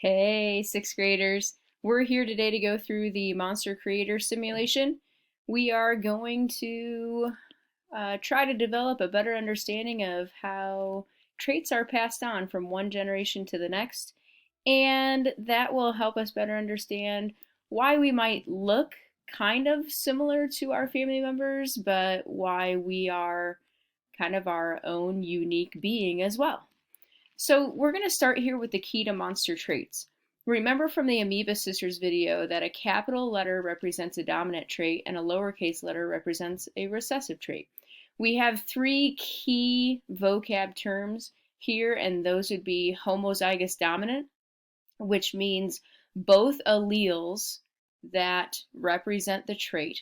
Hey, sixth graders. We're here today to go through the Monster Creator simulation. We are going to try to develop a better understanding of how traits are passed on from one generation to the next, and that will help us better understand why we might look kind of similar to our family members, but why we are kind of our own unique being as well. So we're going to start here with the key to monster traits. Remember from the Amoeba Sisters video that a capital letter represents a dominant trait and a lowercase letter represents a recessive trait. We have three key vocab terms here, and those would be homozygous dominant, which means both alleles that represent the trait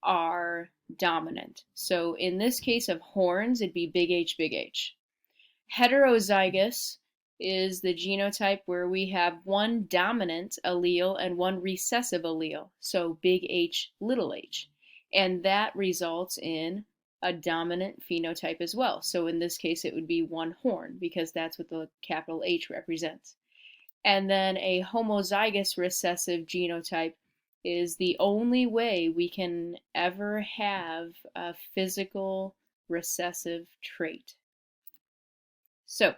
are dominant. So in this case of horns, it'd be big H, big H. Heterozygous is the genotype where we have one dominant allele and one recessive allele, so big H, little h. And that results in a dominant phenotype as well. So in this case, it would be one horn because that's what the capital H represents. And then a homozygous recessive genotype is the only way we can ever have a physical recessive trait. So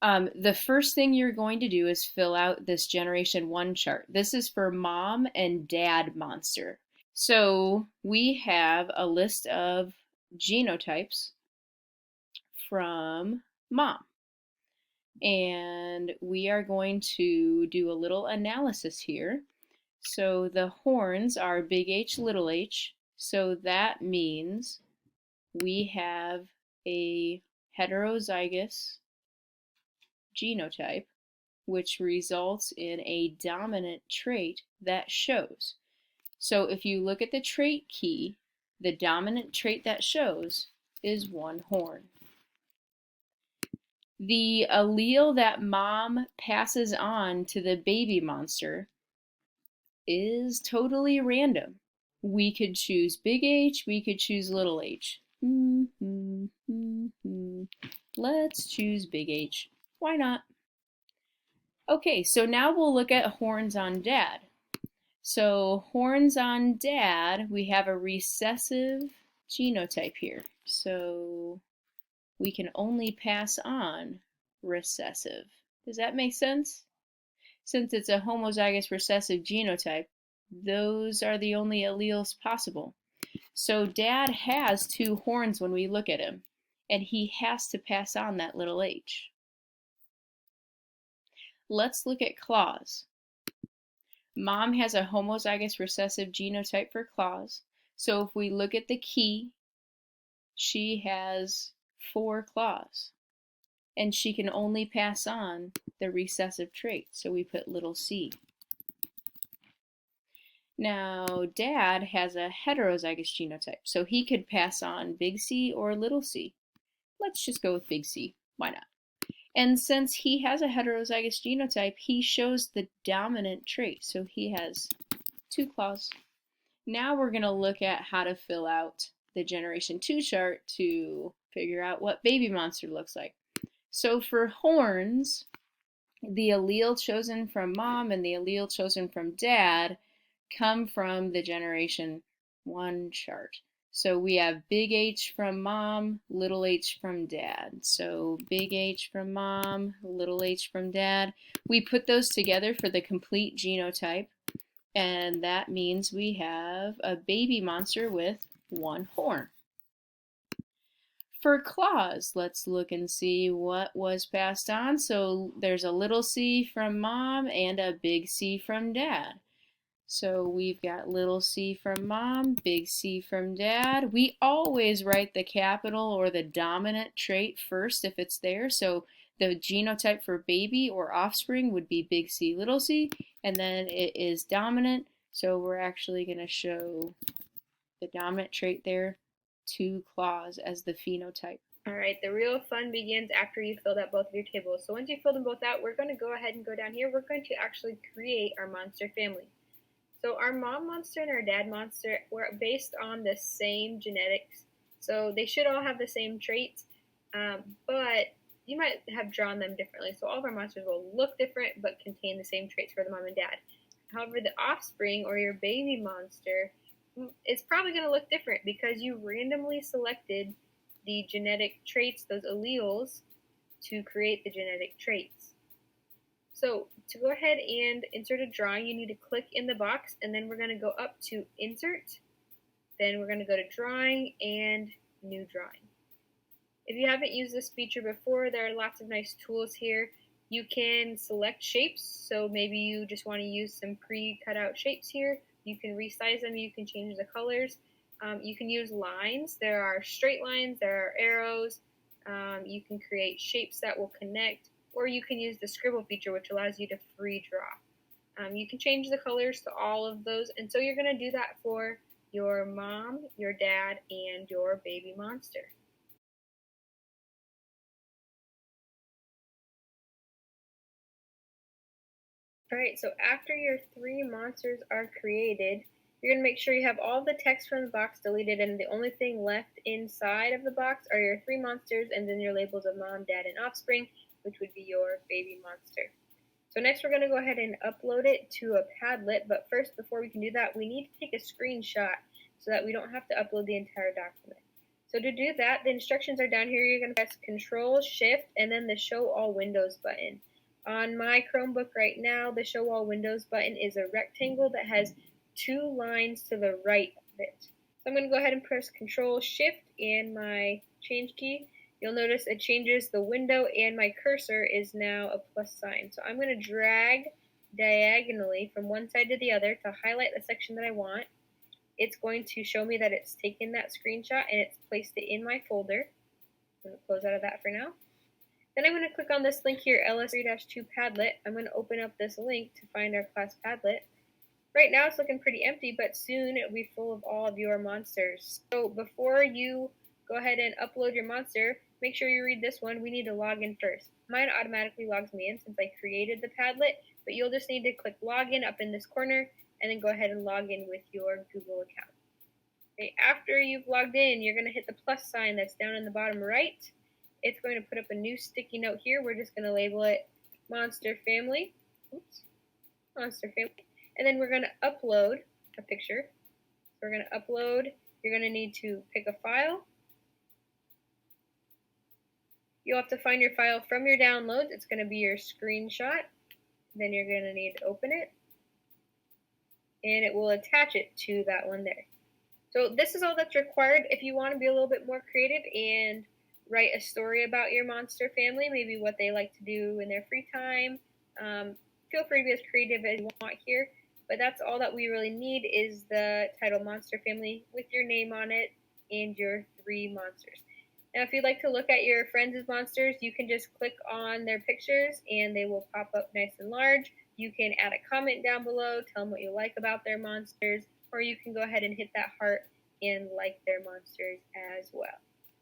the first thing you're going to do is fill out this Generation 1 chart. This is for mom and dad monster. So we have a list of genotypes from mom. And we are going to do a little analysis here. So the horns are big H, little h. So that means we have a heterozygous genotype, which results in a dominant trait that shows. So if you look at the trait key, the dominant trait that shows is one horn. The allele that mom passes on to the baby monster is totally random. We could choose big H, we could choose little h. Let's choose big H. Why not? Okay, so now we'll look at horns on dad. So horns on dad, we have a recessive genotype here. So we can only pass on recessive. Does that make sense? Since it's a homozygous recessive genotype, those are the only alleles possible. So dad has two horns when we look at him, and he has to pass on that little h. Let's look at claws. Mom has a homozygous recessive genotype for claws. So if we look at the key, she has 4 claws. And she can only pass on the recessive trait. So we put little c. Now, dad has a heterozygous genotype. So he could pass on big C or little c. Let's just go with big C. Why not? And since he has a heterozygous genotype, he shows the dominant trait. So he has 2 claws. Now we're going to look at how to fill out the Generation 2 chart to figure out what baby monster looks like. So for horns, the allele chosen from mom and the allele chosen from dad come from the Generation 1 chart. So we have big H from mom, little h from dad. So big H from mom, little h from dad. We put those together for the complete genotype, and that means we have a baby monster with 1 horn. For claws, let's look and see what was passed on. So there's a little c from mom and a big C from dad. So we've got little c from mom, big C from dad. We always write the capital or the dominant trait first if it's there. So the genotype for baby or offspring would be big C, little c, and then it is dominant. So we're actually going to show the dominant trait there, 2 claws as the phenotype. Alright, the real fun begins after you filled out both of your tables. So once you filled them both out, we're going to go ahead and go down here. We're going to actually create our monster family. So our mom monster and our dad monster were based on the same genetics. So they should all have the same traits, but you might have drawn them differently. So all of our monsters will look different but contain the same traits for the mom and dad. However, the offspring or your baby monster is probably going to look different because you randomly selected the genetic traits, those alleles, to create the genetic traits. So to go ahead and insert a drawing, you need to click in the box, and then we're going to go up to Insert. Then we're going to go to Drawing and New Drawing. If you haven't used this feature before, there are lots of nice tools here. You can select shapes, so maybe you just want to use some pre-cut out shapes here. You can resize them, you can change the colors. You can use lines. There are straight lines, there are arrows. You can create shapes that will connect, or you can use the scribble feature, which allows you to free draw. You can change the colors to all of those, and so you're going to do that for your mom, your dad, and your baby monster. Alright, so after your 3 monsters are created, you're going to make sure you have all the text from the box deleted, and the only thing left inside of the box are your 3 monsters and then your labels of mom, dad, and offspring, which would be your baby monster. So next we're going to go ahead and upload it to a Padlet, but first, before we can do that, we need to take a screenshot so that we don't have to upload the entire document. So to do that, the instructions are down here. You're going to press Control Shift and then the Show All Windows button. On my Chromebook right now, the Show All Windows button is a rectangle that has 2 lines to the right of it. So I'm going to go ahead and press Control Shift and my change key. You'll notice it changes the window and my cursor is now a plus sign. So I'm going to drag diagonally from one side to the other to highlight the section that I want. It's going to show me that it's taken that screenshot and it's placed it in my folder. I'm going to close out of that for now. Then I'm going to click on this link here, LS3-2 Padlet. I'm going to open up this link to find our class Padlet. Right now it's looking pretty empty, but soon it will be full of all of your monsters. So before you go ahead and upload your monster, make sure you read this one. We need to log in first. Mine automatically logs me in since I created the Padlet, but you'll just need to click Login up in this corner and then go ahead and log in with your Google account. Okay, after you've logged in, you're going to hit the plus sign that's down in the bottom right. It's going to put up a new sticky note here. We're just going to label it Monster Family. Oops. Monster Family. And then we're going to upload a picture. So we're going to upload. You're going to need to pick a file. You'll have to find your file from your downloads. It's going to be your screenshot. Then you're going to need to open it. And it will attach it to that one there. So this is all that's required. If you want to be a little bit more creative and write a story about your monster family, maybe what they like to do in their free time, feel free to be as creative as you want here. But that's all that we really need is the title Monster Family with your name on it and your 3 monsters. Now if you'd like to look at your friends' monsters, you can just click on their pictures and they will pop up nice and large. You can add a comment down below, tell them what you like about their monsters, or you can go ahead and hit that heart and like their monsters as well.